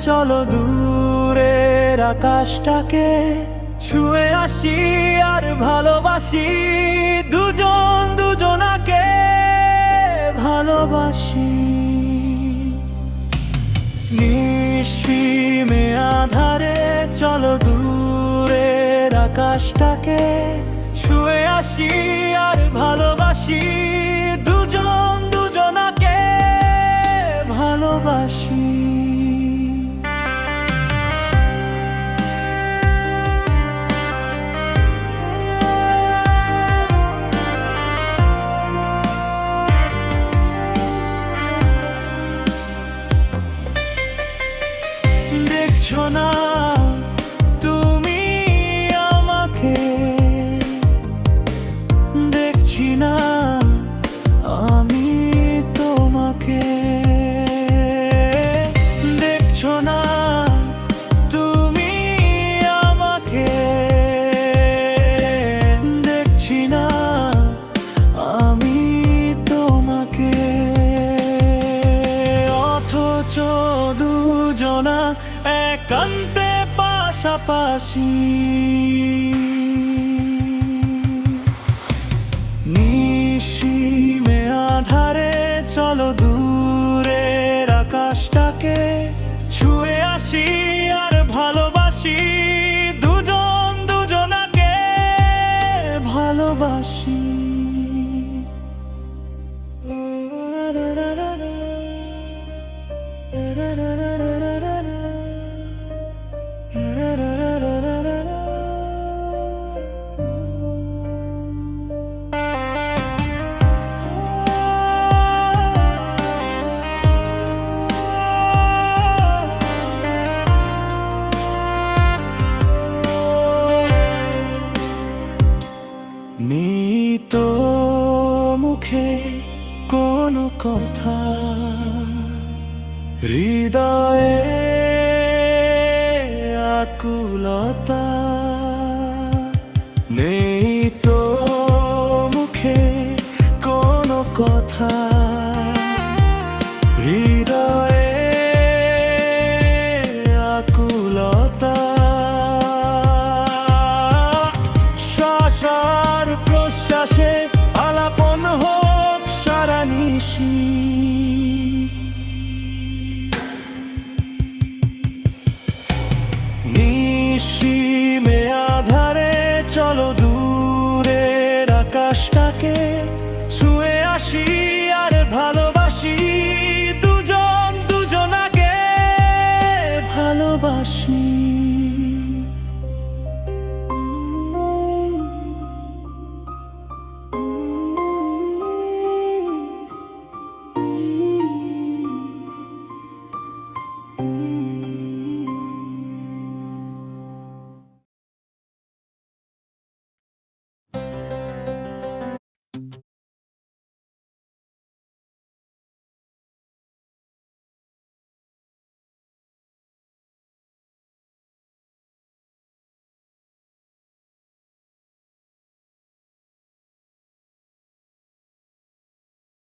চলো দূরের আকাশটাকে ছুঁয়ে আসি আর ভালোবাসি, দুজন দুজনাকে ভালোবাসি। নিশিমে আধারে চলো দূরের আকাশটাকে ছুঁয়ে আসি আর ভালোবাসি, দুজন দুজনাকে ভালোবাসি। দেখছো না তুমি আমাকে, দেখছি না আমি তোমাকে। দেখছো না তুমি আমাকে, দেখছি না আমি তোমাকে। অথচ দুজনা একান্তে পাশাপাশি। নিশিমে আধারে চলো দূরের আকাশটাকে ছুঁয়ে আসি আর ভালোবাসি, দুজন দুজনাকে ভালোবাসি। নিত মুখে কোনো কথা, হৃদয়ে আকুলতা। নেই তো মুখে কোনো কথা, হৃদয়ে আকুলতা। শ্বাসার প্রশ্বাসে আলাপন হোক সারা নিশি। নিশিমে আধারে চলো দূরের আকাশটাকে